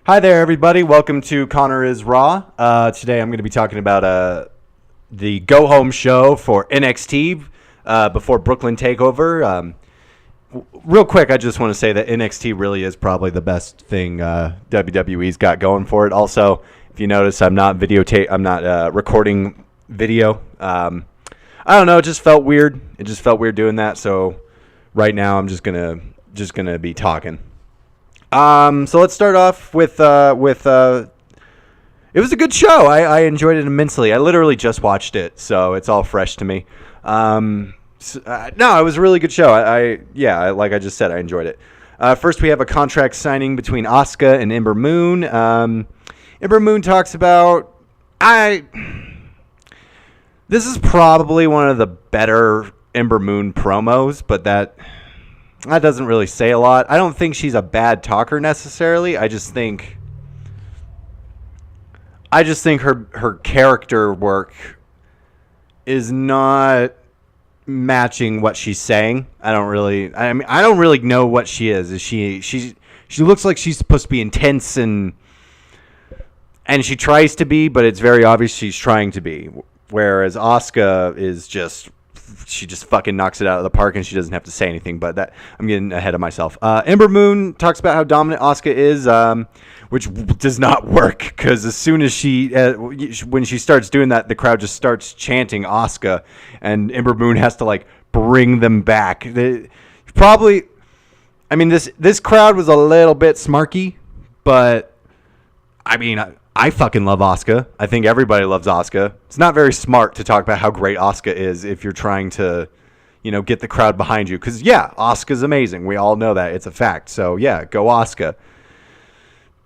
Hi there, everybody. Welcome to Connor is Raw. Today I'm going to be talking about the go-home show for NXT before Brooklyn Takeover. Real quick, I just want to say that NXT really is probably the best thing WWE's got going for it. Also, if you notice, I'm not recording video. I don't know. It just felt weird. It just felt weird doing that. So right now, I'm just gonna be talking. So let's start off with it was a good show. I enjoyed it immensely. I literally just watched it, so it's all fresh to me. No, it was a really good show. Like I just said, I enjoyed it. First, we have a contract signing between Asuka and Ember Moon. Ember Moon talks about this is probably one of the better Ember Moon promos, but that doesn't really say a lot. I don't think she's a bad talker necessarily. I just think her character work is not matching what she's saying. I don't really know what she is. She looks like she's supposed to be intense and she tries to be, but it's very obvious she's trying to be. Whereas Asuka is she just fucking knocks it out of the park and she doesn't have to say anything. But that I'm getting ahead of myself. Ember Moon talks about how dominant Asuka is, which does not work because as soon as when she starts doing that, the crowd just starts chanting Asuka, and Ember Moon has to like bring them back. This crowd was a little bit smarky, but I fucking love Asuka. I think everybody loves Asuka. It's not very smart to talk about how great Asuka is if you're trying to, get the crowd behind you. Because, Asuka's amazing. We all know that. It's a fact. So, go Asuka.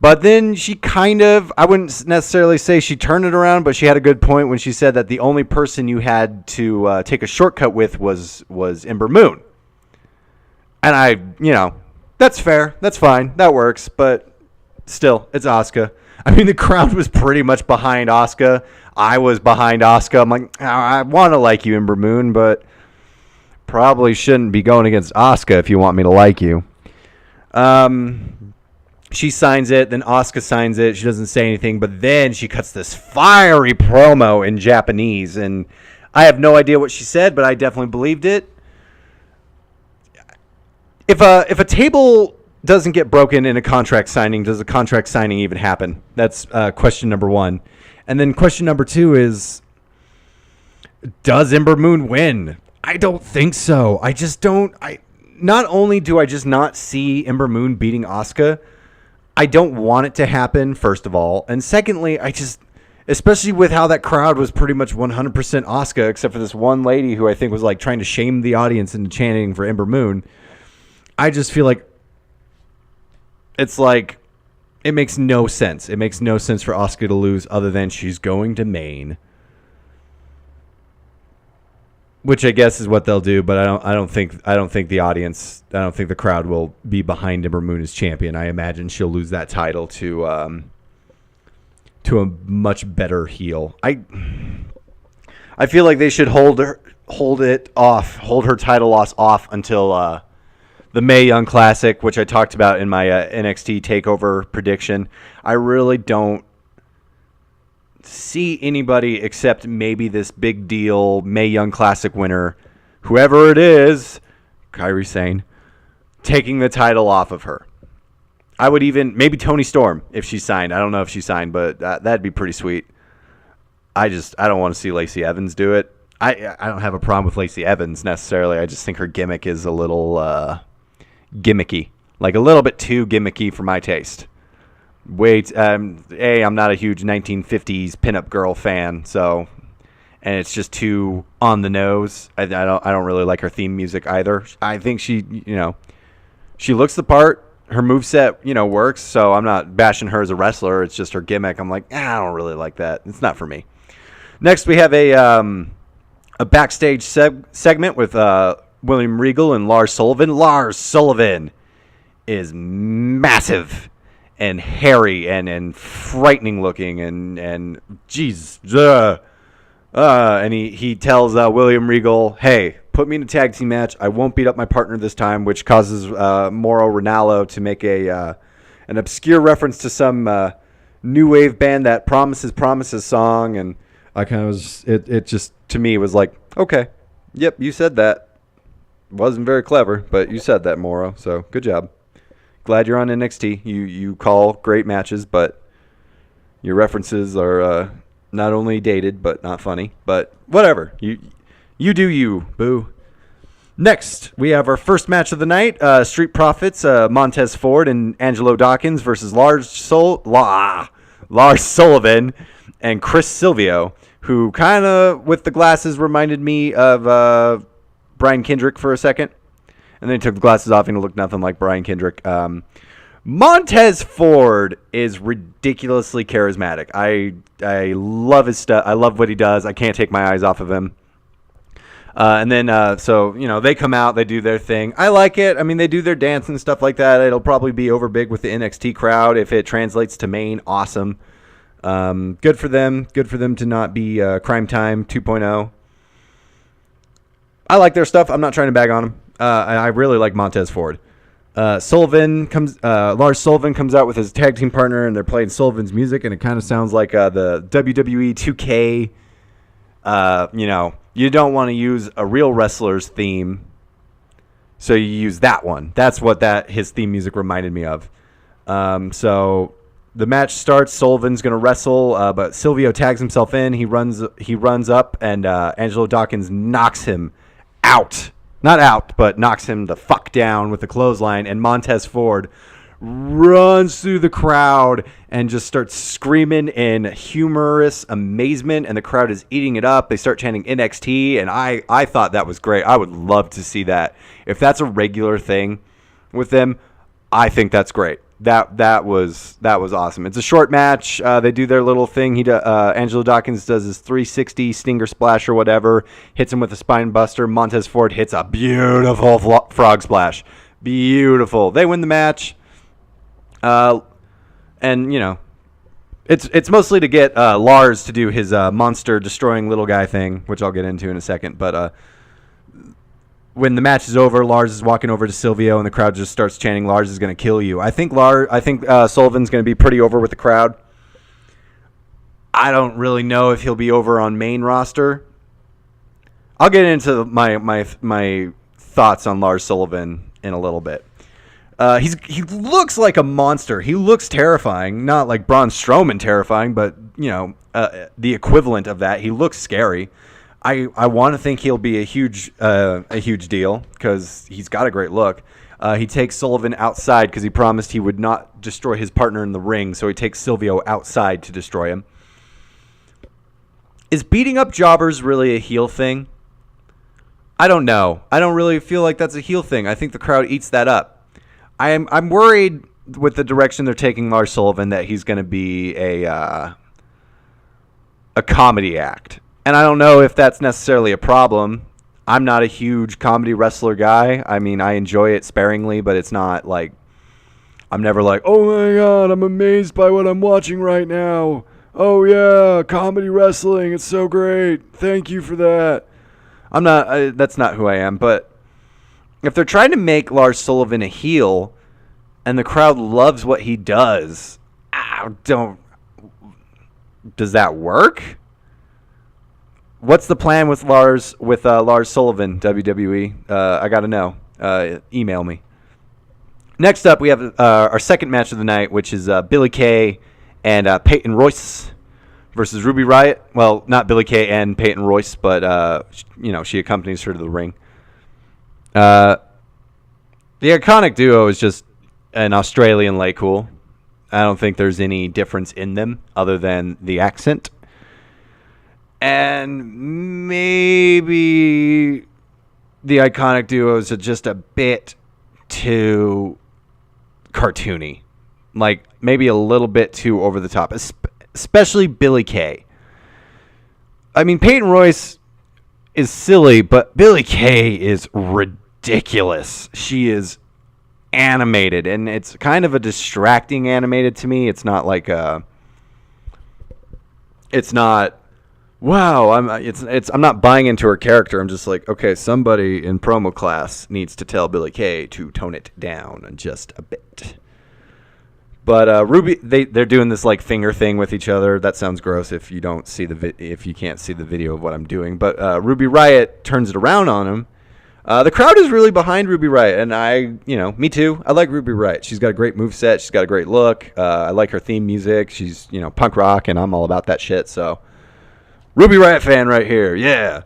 But then she I wouldn't necessarily say she turned it around, but she had a good point when she said that the only person you had to take a shortcut with was Ember Moon. And that's fair. That's fine. That works. But still, it's Asuka. The crowd was pretty much behind Asuka. I was behind Asuka. I'm like, I want to like you, Ember Moon, but probably shouldn't be going against Asuka if you want me to like you. She signs it, then Asuka signs it. She doesn't say anything, but then she cuts this fiery promo in Japanese, and I have no idea what she said, but I definitely believed it. If a table doesn't get broken in a contract signing, does a contract signing even happen? That's question number one. And then question number two is, does Ember Moon win? I don't think so. I just don't. Not only do I just not see Ember Moon beating Asuka, I don't want it to happen, first of all. And secondly, especially with how that crowd was pretty much 100% Asuka, except for this one lady who I think was like trying to shame the audience into chanting for Ember Moon. I just feel like it's like, it makes no sense. It makes no sense for Asuka to lose other than she's going to Maine. Which I guess is what they'll do, but I don't think the crowd will be behind Ember Moon as champion. I imagine she'll lose that title to a much better heel. I feel like they should hold her title loss off until the Mae Young Classic, which I talked about in my NXT TakeOver prediction. I really don't see anybody except maybe this big deal Mae Young Classic winner, whoever it is, Kairi Sane, taking the title off of her. I would maybe Toni Storm if she signed. I don't know if she signed, but that'd be pretty sweet. I don't want to see Lacey Evans do it. I don't have a problem with Lacey Evans necessarily. I just think her gimmick is a little gimmicky, like a little bit too gimmicky for my taste. I'm not a huge 1950s pinup girl fan, and it's just too on the nose. I don't really like her theme music either. I think she looks the part. Her moveset, works. So I'm not bashing her as a wrestler. It's just her gimmick. I'm like, I don't really like that. It's not for me. Next, we have a backstage segment with William Regal and Lars Sullivan. Lars Sullivan is massive and hairy and frightening looking and jeez. And he tells William Regal, hey, put me in a tag team match. I won't beat up my partner this time, which causes Mauro Ranallo to make a an obscure reference to some new wave band that promises song, and I kind of was it just to me was like, okay, yep, you said that. Wasn't very clever, but you said that, Moro, so good job. Glad you're on NXT. You call great matches, but your references are not only dated but not funny. But whatever. You do you, boo. Next, we have our first match of the night. Street Profits, Montez Ford and Angelo Dawkins versus Lars Sullivan and Chris Sylvio, who kind of, with the glasses, reminded me of Brian Kendrick for a second. And then he took the glasses off and he looked nothing like Brian Kendrick. Montez Ford is ridiculously charismatic. I love his stuff. I love what he does. I can't take my eyes off of him. And then, they come out, they do their thing. I like it. I mean, they do their dance and stuff like that. It'll probably be over big with the NXT crowd. If it translates to Maine, awesome. Good for them. Good for them to not be Crime Time 2.0. I like their stuff. I'm not trying to bag on them. I really like Montez Ford. Lars Sullivan comes out with his tag team partner, and they're playing Sullivan's music, and it kind of sounds like the WWE 2K. You don't want to use a real wrestler's theme, so you use that one. That's what his theme music reminded me of. So the match starts. Sullivan's going to wrestle, but Sylvio tags himself in. He runs up, and Angelo Dawkins knocks him out. Not out, but knocks him the fuck down with the clothesline, and Montez Ford runs through the crowd and just starts screaming in humorous amazement, and the crowd is eating it up. They start chanting NXT, and I thought that was great. I would love to see that. If that's a regular thing with them, I think that's great. That was awesome. It's a short match. They do their little thing. Angelo Dawkins does his 360 stinger splash or whatever, hits him with a spine buster. Montez Ford hits a beautiful frog splash. Beautiful. They win the match. And it's mostly to get Lars to do his monster destroying little guy thing, which I'll get into in a second. But when the match is over, Lars is walking over to Sylvio, and the crowd just starts chanting, "Lars is going to kill you." I think Sullivan's going to be pretty over with the crowd. I don't really know if he'll be over on main roster. I'll get into my thoughts on Lars Sullivan in a little bit. He looks like a monster. He looks terrifying, not like Braun Strowman terrifying, but the equivalent of that. He looks scary. I want to think he'll be a huge deal because he's got a great look. He takes Sullivan outside because he promised he would not destroy his partner in the ring, so he takes Sylvio outside to destroy him. Is beating up jobbers really a heel thing? I don't know. I don't really feel like that's a heel thing. I think the crowd eats that up. I'm worried with the direction they're taking Lars Sullivan that he's going to be a comedy act. And I don't know if that's necessarily a problem. I'm not a huge comedy wrestler guy. I mean, I enjoy it sparingly, but it's not like I'm never like, "Oh my God, I'm amazed by what I'm watching right now. Oh yeah, comedy wrestling, it's so great. Thank you for that." I'm not. That's not who I am. But if they're trying to make Lars Sullivan a heel, and the crowd loves what he does, does that work? What's the plan with Lars Sullivan, WWE? I got to know. Email me. Next up, we have our second match of the night, which is Billie Kay and Peyton Royce versus Ruby Riot. Well, not Billie Kay and Peyton Royce, but she accompanies her to the ring. The iconic duo is just an Australian lay cool. I don't think there's any difference in them other than the accent. And maybe the iconic duos are just a bit too cartoony. Like, maybe a little bit too over the top. Especially Billie Kay. I mean, Peyton Royce is silly, but Billie Kay is ridiculous. She is animated, and it's kind of a distracting animated to me. It's not like it's not, wow, I'm not buying into her character. I'm just like, okay, somebody in promo class needs to tell Billie Kay to tone it down just a bit. But Ruby, they're doing this like finger thing with each other. That sounds gross if you don't see if you can't see the video of what I'm doing. But Ruby Riot turns it around on him. The crowd is really behind Ruby Riot, and me too. I like Ruby Riot. She's got a great moveset. She's got a great look. I like her theme music. She's punk rock, and I'm all about that shit. So Ruby Riot fan right here, yeah.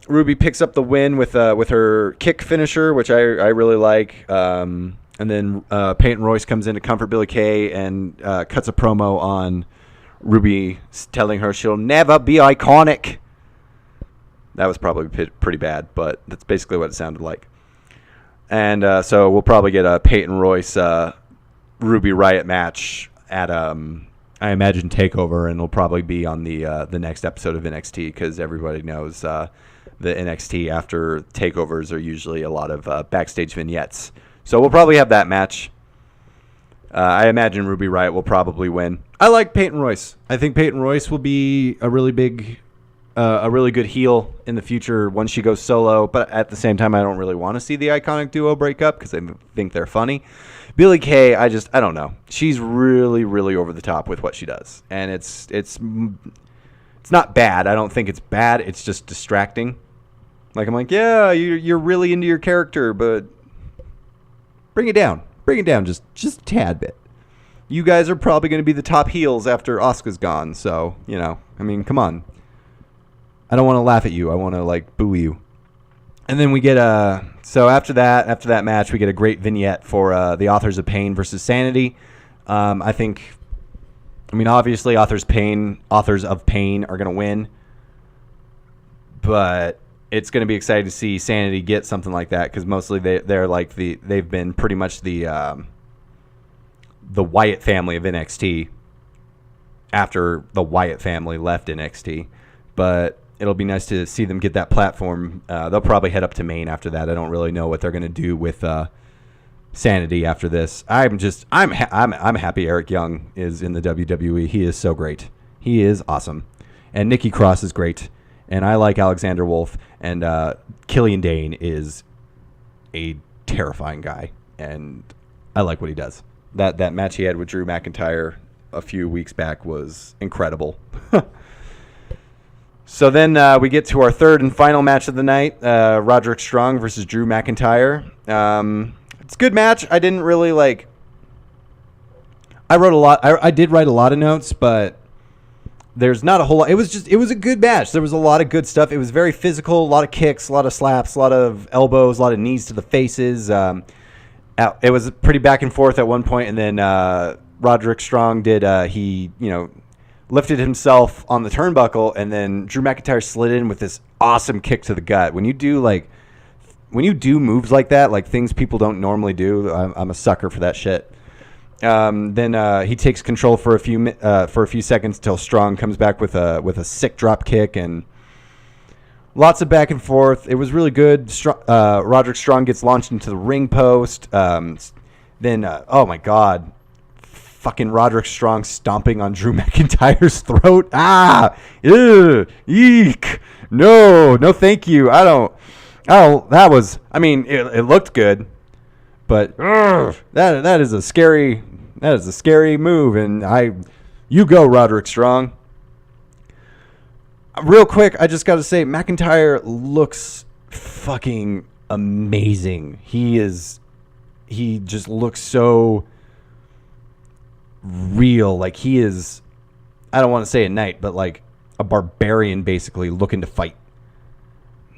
Ruby picks up the win with her kick finisher, which I really like. And then Peyton Royce comes in to comfort Billie Kay and cuts a promo on Ruby telling her she'll never be iconic. That was probably pretty bad, but that's basically what it sounded like. And so we'll probably get a Peyton Royce Ruby Riot match at I imagine TakeOver, and it'll probably be on the next episode of NXT because everybody knows the NXT after takeovers are usually a lot of backstage vignettes. So we'll probably have that match. I imagine Ruby Riot will probably win. I like Peyton Royce. I think Peyton Royce will be a really good heel in the future once she goes solo. But at the same time, I don't really want to see the iconic duo break up because I think they're funny. Billie Kay, I don't know. She's really, really over the top with what she does, and it's not bad. I don't think it's bad. It's just distracting. Like I'm like, yeah, you're really into your character, but bring it down just a tad bit. You guys are probably going to be the top heels after Asuka's gone, so come on. I don't want to laugh at you. I want to boo you. And then we get so after that match, we get a great vignette for the Authors of Pain versus Sanity. Obviously, Authors of Pain are going to win, but it's going to be exciting to see Sanity get something like that because mostly they've been pretty much the Wyatt family of NXT after the Wyatt family left NXT. But it'll be nice to see them get that platform. They'll probably head up to Maine after that. I don't really know what they're going to do with Sanity after this. I'm happy Eric Young is in the WWE. He is so great. He is awesome, and Nikki Cross is great. And I like Alexander Wolf, and Killian Dane is a terrifying guy, and I like what he does. That match he had with Drew McIntyre a few weeks back was incredible. So then we get to our third and final match of the night, Roderick Strong versus Drew McIntyre. It's a good match. I didn't really I wrote a lot. I did write a lot of notes, but there's not a whole lot. It was a good match. There was a lot of good stuff. It was very physical, a lot of kicks, a lot of slaps, a lot of elbows, a lot of knees to the faces. It was pretty back and forth at one point, and then Roderick Strong did, lifted himself on the turnbuckle, and then Drew McIntyre slid in with this awesome kick to the gut. When you do moves like that, things people don't normally do, I'm a sucker for that shit. Then he takes control for a few seconds till Strong comes back with a sick drop kick and lots of back and forth. It was really good. Roderick Strong gets launched into the ring post. Then oh my god, fucking Roderick Strong stomping on Drew McIntyre's throat. Eek. No, thank you. That was. It looked good. But that is a scary move, and you go, Roderick Strong. Real quick, I just got to say, McIntyre looks fucking amazing. He just looks so real. He is, I don't want to say a knight, but a barbarian basically looking to fight.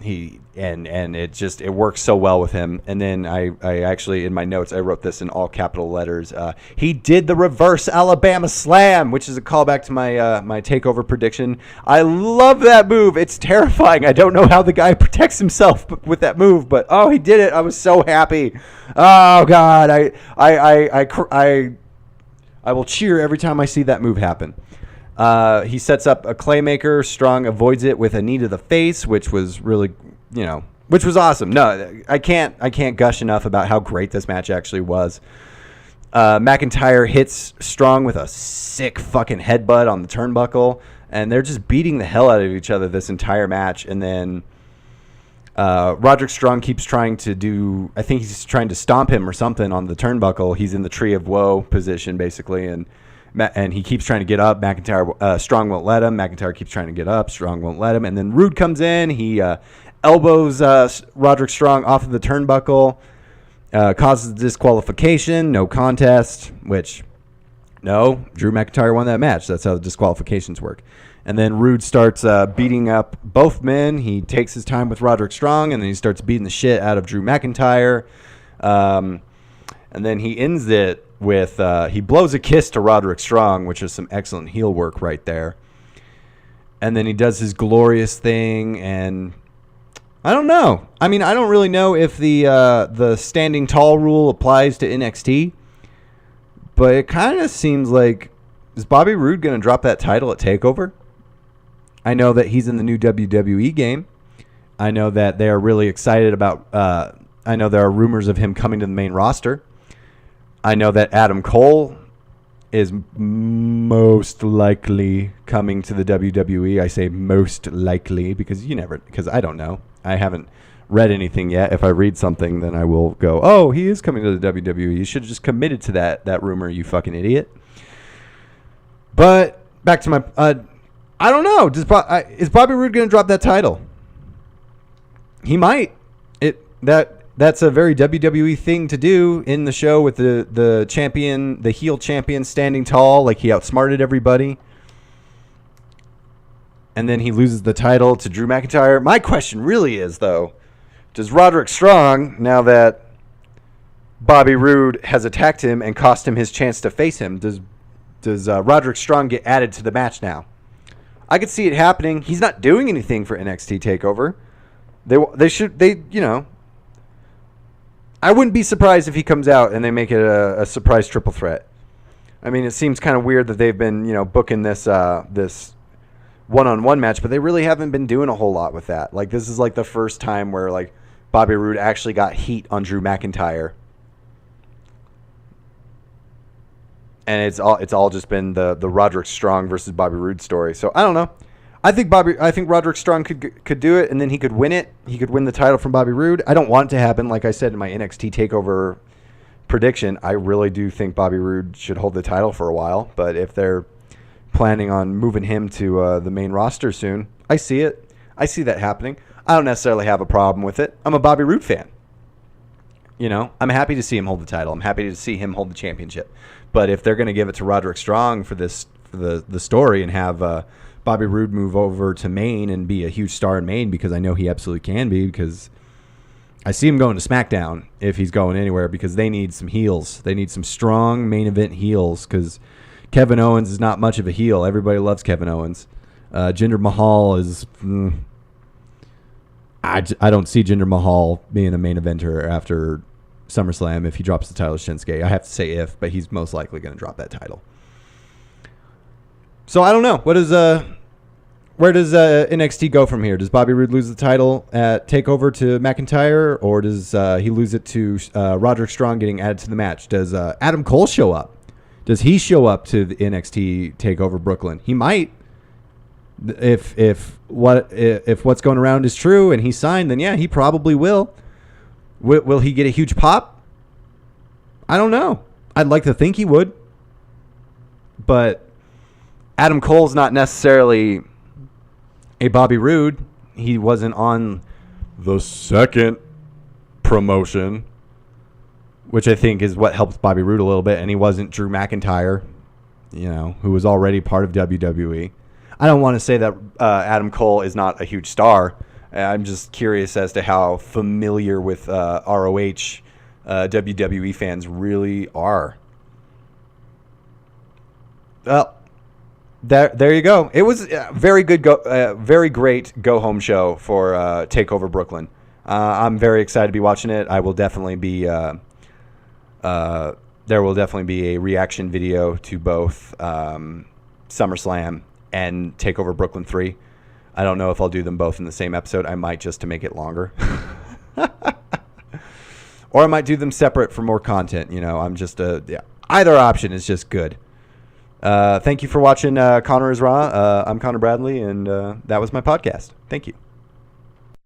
It works so well with him. And then I actually, in my notes, I wrote this in all capital letters. He did the reverse Alabama slam, which is a callback to my takeover prediction. I love that move. It's terrifying. I don't know how the guy protects himself with that move, but he did it. I was so happy. Oh God, I will cheer every time I see that move happen. He sets up a Claymaker. Strong avoids it with a knee to the face, which was really, which was awesome. No, I can't gush enough about how great this match actually was. McIntyre hits Strong with a sick fucking headbutt on the turnbuckle, and they're just beating the hell out of each other this entire match. And then Roderick Strong keeps trying to do, I think he's trying to stomp him or something on the turnbuckle. He's in the Tree of Woe position, basically, and he keeps trying to get up. Strong won't let him. McIntyre keeps trying to get up. Strong won't let him. And then Roode comes in. He elbows Roderick Strong off of the turnbuckle, causes disqualification, no contest, which, no, Drew McIntyre won that match. That's how the disqualifications work. And then Roode starts beating up both men. He takes his time with Roderick Strong, and then he starts beating the shit out of Drew McIntyre. And then he ends it with, he blows a kiss to Roderick Strong, which is some excellent heel work right there. And then he does his glorious thing, and I don't know. I mean, I don't really know if the standing tall rule applies to NXT, but it kind of seems like, is Bobby Roode going to drop that title at TakeOver? I know that he's in the new WWE game. I know that they are really excited about, I know there are rumors of him coming to the main roster. I know that Adam Cole is most likely coming to the WWE. I say most likely because I don't know. I haven't read anything yet. If I read something, then I will go, oh, he is coming to the WWE. You should have just committed to that rumor, you fucking idiot. But back to my... I don't know. Is Bobby Roode going to drop that title? He might. That's a very WWE thing to do in the show with the champion, the heel champion standing tall, like he outsmarted everybody. And then he loses the title to Drew McIntyre. My question really is, though, does Roderick Strong, now that Bobby Roode has attacked him and cost him his chance to face him, does Roderick Strong get added to the match now? I could see it happening. He's not doing anything for NXT TakeOver. I wouldn't be surprised if he comes out and they make it a surprise triple threat. I mean, it seems kind of weird that they've been, booking this one-on-one match, but they really haven't been doing a whole lot with that. Like, this is like the first time where like Bobby Roode actually got heat on Drew McIntyre. And it's all just been the Roderick Strong versus Bobby Roode story. So I don't know. I think Roderick Strong could do it, and then he could win it. He could win the title from Bobby Roode. I don't want it to happen. Like I said in my NXT TakeOver prediction, I really do think Bobby Roode should hold the title for a while. But if they're planning on moving him to the main roster soon, I see it. I see that happening. I don't necessarily have a problem with it. I'm a Bobby Roode fan. I'm happy to see him hold the title. I'm happy to see him hold the championship. But if they're going to give it to Roderick Strong for the story and have Bobby Roode move over to Maine and be a huge star in Maine, because I know he absolutely can be, because I see him going to SmackDown if he's going anywhere, because they need some heels. They need some strong main event heels, because Kevin Owens is not much of a heel. Everybody loves Kevin Owens. Jinder Mahal is... I don't see Jinder Mahal being a main eventer after SummerSlam if he drops the title to Shinsuke. I have to say if, but he's most likely going to drop that title. So I don't know. Where does NXT go from here? Does Bobby Roode lose the title at TakeOver to McIntyre, or does he lose it to Roderick Strong getting added to the match? Does Adam Cole show up? Does he show up to the NXT TakeOver Brooklyn? He might. If what's going around is true and he's signed, then yeah, he probably will. Will he get a huge pop? I don't know. I'd like to think he would. But Adam Cole's not necessarily a Bobby Roode. He wasn't on the second promotion, which I think is what helps Bobby Roode a little bit. And he wasn't Drew McIntyre, who was already part of WWE. I don't want to say that Adam Cole is not a huge star. I'm just curious as to how familiar with ROH WWE fans really are. Well, there you go. It was a very good, very great go-home show for TakeOver Brooklyn. I'm very excited to be watching it. I will definitely be. There will definitely be a reaction video to both SummerSlam and TakeOver Brooklyn 3. I don't know if I'll do them both in the same episode. I might, just to make it longer. Or I might do them separate for more content. I'm just either option is just good. Thank you for watching Connor is Raw. I'm Connor Bradley, and that was my podcast. Thank you.